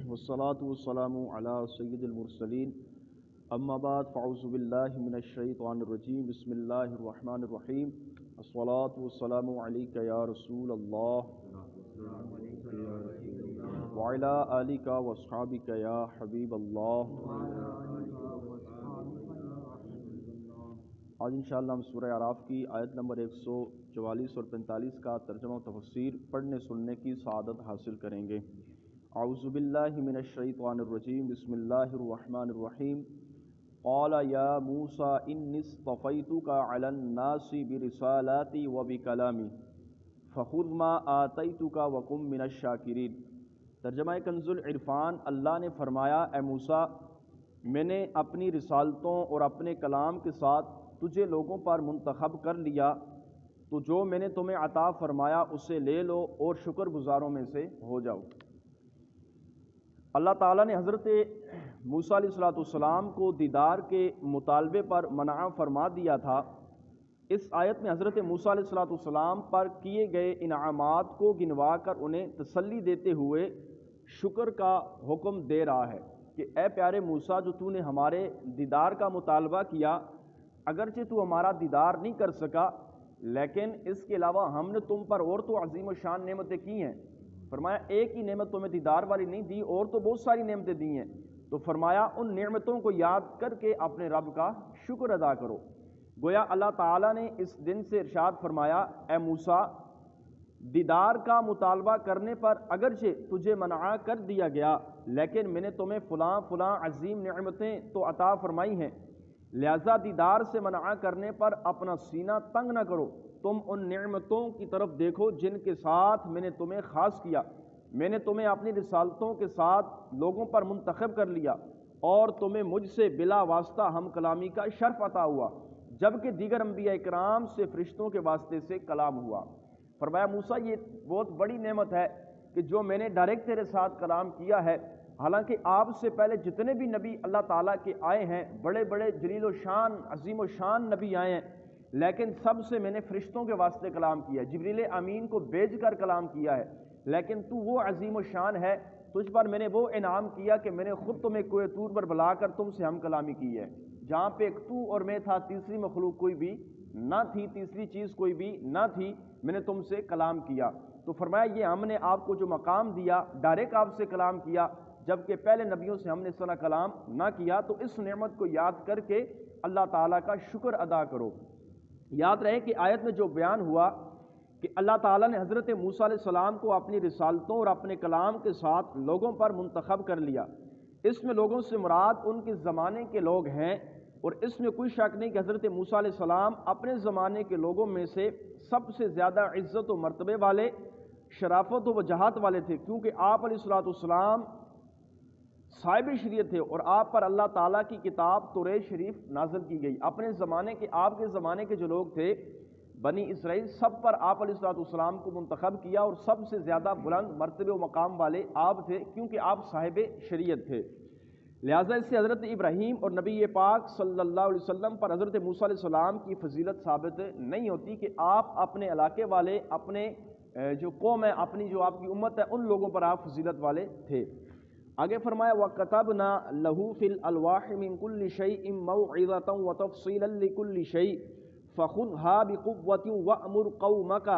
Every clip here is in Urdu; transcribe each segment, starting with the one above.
والصلاة والسلام على سید المرسلین اما بعد فاعوذ باللہ من الشیطان الرجیم بسم اللہ الرحمن الرحیم الصلاة والسلام علیک یا رسول اللہ وعلی آلک واصحابک یا حبیب اللہ۔ آج انشاءاللہ ہم سورہ اعراف کی آیت نمبر 144 اور 45 کا ترجمہ و تفسیر پڑھنے سننے کی سعادت حاصل کریں گے۔ اعوذ باللہ من الشیطان الرجیم بسم اللہ الرحمن الرحیم قال یا موسیٰ انی اصطفیتک علی الناس برسالاتی وبکلامی فخذ ما آتیتک وکن من الشاکرین۔ ترجمہ کنز العرفان، اللہ نے فرمایا اے موسیٰ، میں نے اپنی رسالتوں اور اپنے کلام کے ساتھ تجھے لوگوں پر منتخب کر لیا، تو جو میں نے تمہیں عطا فرمایا اسے لے لو اور شکر گزاروں میں سے ہو جاؤ۔ اللہ تعالیٰ نے حضرت موسیٰ علیہ السلام کو دیدار کے مطالبے پر منع فرما دیا تھا۔ اس آیت میں حضرت موسیٰ علیہ السلام پر کیے گئے انعامات کو گنوا کر انہیں تسلی دیتے ہوئے شکر کا حکم دے رہا ہے کہ اے پیارے موسیٰ، جو تو نے ہمارے دیدار کا مطالبہ کیا، اگرچہ تو ہمارا دیدار نہیں کر سکا، لیکن اس کے علاوہ ہم نے تم پر اور تو عظیم و شان نعمتیں کی ہیں۔ فرمایا ایک ہی نعمت تمہیں دیدار والی نہیں دی، اور تو بہت ساری نعمتیں دی ہیں، تو فرمایا ان نعمتوں کو یاد کر کے اپنے رب کا شکر ادا کرو۔ گویا اللہ تعالیٰ نے اس دن سے ارشاد فرمایا اے موسیٰ، دیدار کا مطالبہ کرنے پر اگرچہ تجھے منع کر دیا گیا، لیکن میں نے تمہیں فلاں فلاں عظیم نعمتیں تو عطا فرمائی ہیں، لہذا دیدار سے منع کرنے پر اپنا سینہ تنگ نہ کرو۔ تم ان نعمتوں کی طرف دیکھو جن کے ساتھ میں نے تمہیں خاص کیا۔ میں نے تمہیں اپنی رسالتوں کے ساتھ لوگوں پر منتخب کر لیا، اور تمہیں مجھ سے بلا واسطہ ہم کلامی کا شرف عطا ہوا، جبکہ دیگر انبیاء کرام سے فرشتوں کے واسطے سے کلام ہوا۔ فرمایا موسیٰ، یہ بہت بڑی نعمت ہے کہ جو میں نے ڈائریکٹ تیرے ساتھ کلام کیا ہے۔ حالانکہ آپ سے پہلے جتنے بھی نبی اللہ تعالیٰ کے آئے ہیں، بڑے بڑے جلیل و شان عظیم و شان نبی آئے ہیں، لیکن سب سے میں نے فرشتوں کے واسطے کلام کیا ہے، جبریل امین کو بھیج کر کلام کیا ہے، لیکن تو وہ عظیم و شان ہے، تجھ پر میں نے وہ انعام کیا کہ میں نے خود تمہیں کوہ طور پر بلا کر تم سے ہم کلامی کی ہے، جہاں پہ ایک تو اور میں تھا، تیسری مخلوق کوئی بھی نہ تھی، تیسری چیز کوئی بھی نہ تھی، میں نے تم سے کلام کیا۔ تو فرمایا یہ ہم نے آپ کو جو مقام دیا، ڈائریکٹ آپ سے کلام کیا، جبکہ پہلے نبیوں سے ہم نے اس طرح کلام نہ کیا، تو اس نعمت کو یاد کر کے اللہ تعالیٰ کا شکر ادا کرو۔ یاد رہے کہ آیت میں جو بیان ہوا کہ اللہ تعالیٰ نے حضرت موسیٰ علیہ السلام کو اپنی رسالتوں اور اپنے کلام کے ساتھ لوگوں پر منتخب کر لیا، اس میں لوگوں سے مراد ان کے زمانے کے لوگ ہیں، اور اس میں کوئی شک نہیں کہ حضرت موسیٰ علیہ السلام اپنے زمانے کے لوگوں میں سے سب سے زیادہ عزت و مرتبے والے، شرافت و وجاہت والے تھے، کیونکہ آپ علیہ السلام صاحب شریعت تھے، اور آپ پر اللہ تعالیٰ کی کتاب توریت شریف نازل کی گئی۔ اپنے زمانے کے، آپ کے زمانے کے جو لوگ تھے بنی اسرائیل، سب پر آپ علیہ السلام کو منتخب کیا، اور سب سے زیادہ بلند مرتبے و مقام والے آپ تھے، کیونکہ آپ صاحب شریعت تھے۔ لہٰذا اس سے حضرت ابراہیم اور نبی پاک صلی اللہ علیہ وسلم پر حضرت موسیٰ علیہ السلام کی فضیلت ثابت نہیں ہوتی کہ آپ اپنے علاقے والے، اپنے جو قوم ہے، اپنی جو آپ کی امت ہے، ان لوگوں پر آپ فضیلت والے تھے۔ آگے فرمایا وَكَتَبْنَا لَهُ فِي الْأَلْوَاحِ مِن كُلِّ شَيْءٍ مَوْعِظَةً وَتَفْصِيلًا لِكُلِّ شَيْءٍ فَخُذْهَا بِقُوَّةٍ وَأْمُرْ قَوْمَكَ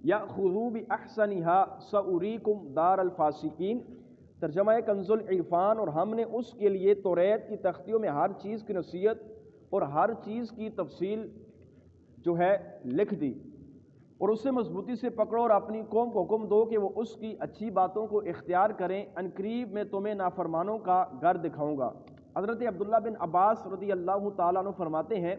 يَأْخُذُوا بِأَحْسَنِهَا سَأُرِيكُمْ دَارَ الْفَاسِقِينَ۔ ترجمہ کنز العرفان، اور ہم نے اس کے لیے توریت کی تختیوں میں ہر چیز کی نصیحت اور ہر چیز کی تفصیل جو ہے لکھ دی، اور اسے مضبوطی سے پکڑو اور اپنی قوم کو حکم دو کہ وہ اس کی اچھی باتوں کو اختیار کریں، عنقریب میں تمہیں نافرمانوں کا گھر دکھاؤں گا۔ حضرت عبداللہ بن عباس رضی اللہ تعالیٰ عنہ فرماتے ہیں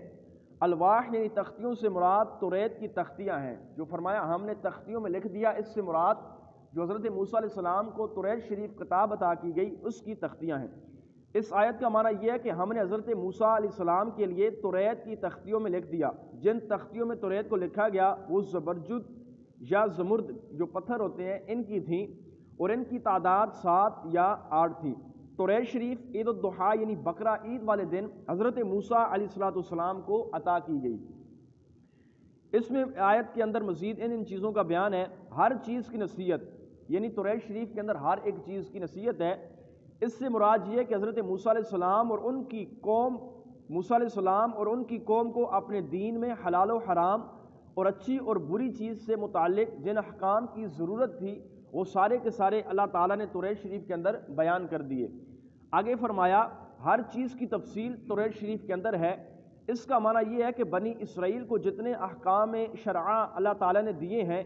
الواح یعنی تختیوں سے مراد توریت کی تختیاں ہیں، جو فرمایا ہم نے تختیوں میں لکھ دیا، اس سے مراد جو حضرت موسیٰ علیہ السلام کو توریت شریف کتاب عطا کی گئی اس کی تختیاں ہیں۔ اس آیت کا معنی یہ ہے کہ ہم نے حضرت موسیٰ علیہ السلام کے لیے توریت کی تختیوں میں لکھ دیا۔ جن تختیوں میں توریت کو لکھا گیا وہ زبرجد یا زمرد جو پتھر ہوتے ہیں ان کی تھیں، اور ان کی تعداد 7 یا 8 تھی۔ توریت شریف عید الضحیٰ یعنی بقرہ عید والے دن حضرت موسیٰ علیہ السلام کو عطا کی گئی۔ اس میں آیت کے اندر مزید ان چیزوں کا بیان ہے، ہر چیز کی نصیحت، یعنی توریت شریف کے اندر ہر ایک چیز کی نصیحت ہے۔ اس سے مراد یہ ہے کہ حضرت موسیٰ علیہ السلام اور ان کی قوم کو اپنے دین میں حلال و حرام اور اچھی اور بری چیز سے متعلق جن احکام کی ضرورت تھی وہ سارے کے سارے اللہ تعالیٰ نے توریت شریف کے اندر بیان کر دیے۔ آگے فرمایا ہر چیز کی تفصیل توریت شریف کے اندر ہے۔ اس کا معنی یہ ہے کہ بنی اسرائیل کو جتنے احکام شرعہ اللہ تعالیٰ نے دیے ہیں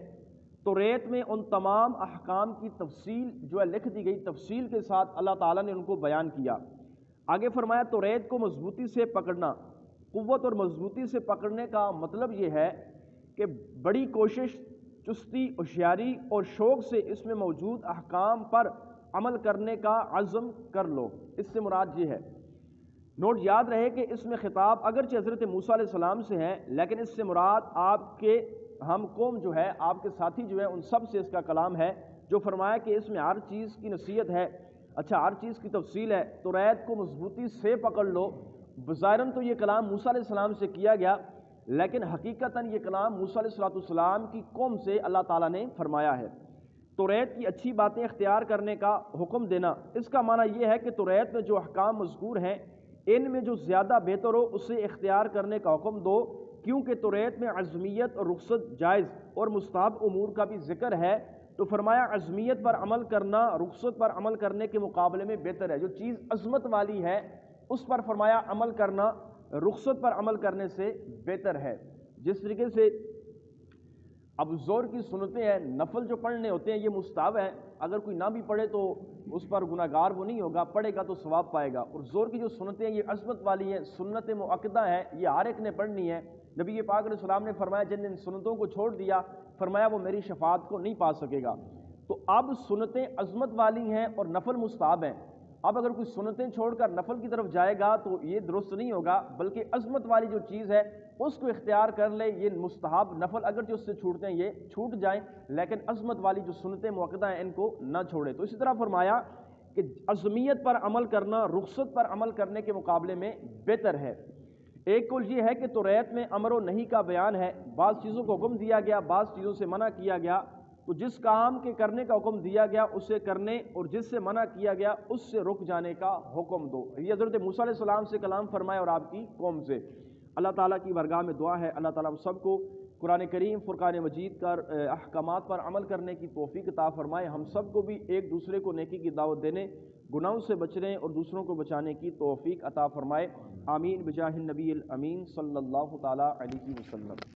توریت میں ان تمام احکام کی تفصیل جو ہے لکھ دی گئی، تفصیل کے ساتھ اللہ تعالیٰ نے ان کو بیان کیا۔ آگے فرمایا توریت کو مضبوطی سے پکڑنا۔ قوت اور مضبوطی سے پکڑنے کا مطلب یہ ہے کہ بڑی کوشش، چستی، ہوشیاری اور شوق سے اس میں موجود احکام پر عمل کرنے کا عزم کر لو۔ اس سے مراد یہ ہے، نوٹ یاد رہے کہ اس میں خطاب اگرچہ حضرت موسیٰ علیہ السلام سے ہے، لیکن اس سے مراد آپ کے ہم قوم جو ہے، آپ کے ساتھی جو ہے، ان سب سے اس کا کلام ہے، جو فرمایا کہ اس میں ہر چیز کی نصیحت ہے، اچھا ہر چیز کی تفصیل ہے۔ توریت کو مضبوطی سے پکڑ لو۔ بظاہراً تو یہ کلام موسیٰ علیہ السلام سے کیا گیا، لیکن حقیقتاً یہ کلام موسیٰ علیہ السلام کی قوم سے اللہ تعالیٰ نے فرمایا ہے۔ توریت کی اچھی باتیں اختیار کرنے کا حکم دینا، اس کا معنی یہ ہے کہ توریت میں جو احکام مذکور ہیں ان میں جو زیادہ بہتر ہو اسے اختیار کرنے کا حکم دو، کیونکہ توریت میں عزمیت اور رخصت، جائز اور مستحب امور کا بھی ذکر ہے، تو فرمایا عزمیت پر عمل کرنا رخصت پر عمل کرنے کے مقابلے میں بہتر ہے۔ جو چیز عظمت والی ہے اس پر فرمایا عمل کرنا رخصت پر عمل کرنے سے بہتر ہے۔ جس طریقے سے اب زور کی سنتیں ہیں، نفل جو پڑھنے ہوتے ہیں یہ مستحب ہے، اگر کوئی نہ بھی پڑھے تو اس پر گناہ گار وہ نہیں ہوگا، پڑھے گا تو ثواب پائے گا۔ اور زور کی جو سنتیں ہیں یہ عظمت والی ہیں، سنت مؤکدہ ہیں، یہ ہر ایک نے پڑھنی ہے۔ نبی پاک علیہ السلام نے فرمایا جن ان سنتوں کو چھوڑ دیا، فرمایا وہ میری شفاعت کو نہیں پا سکے گا۔ تو اب سنتیں عظمت والی ہیں اور نفل مستحب ہیں۔ اب اگر کوئی سنتیں چھوڑ کر نفل کی طرف جائے گا تو یہ درست نہیں ہوگا، بلکہ عظمت والی جو چیز ہے اس کو اختیار کر لے۔ یہ مستحب نفل اگرچہ اس سے چھوٹتے ہیں یہ چھوٹ جائیں، لیکن عظمت والی جو سنتیں مؤکدہ ہیں ان کو نہ چھوڑے۔ تو اسی طرح فرمایا کہ عزمیت پر عمل کرنا رخصت پر عمل کرنے کے مقابلے میں بہتر ہے۔ ایک قول یہ ہے کہ توریت میں امر و نہی کا بیان ہے، بعض چیزوں کو حکم دیا گیا، بعض چیزوں سے منع کیا گیا، تو جس کام کے کرنے کا حکم دیا گیا اسے کرنے اور جس سے منع کیا گیا اس سے رک جانے کا حکم دو۔ یہ حضرت موسیٰ علیہ السلام سے کلام فرمائے اور آپ کی قوم سے۔ اللہ تعالیٰ کی بارگاہ میں دعا ہے اللہ تعالیٰ ہم سب کو قرآن کریم فرقان مجید کا احکامات پر عمل کرنے کی توفیق عطا فرمائے، ہم سب کو بھی ایک دوسرے کو نیکی کی دعوت دینے، گناہوں سے بچنے اور دوسروں کو بچانے کی توفیق عطا فرمائے، آمین بجاہ النبی الامین صلی اللہ تعالیٰ علیہ وسلم۔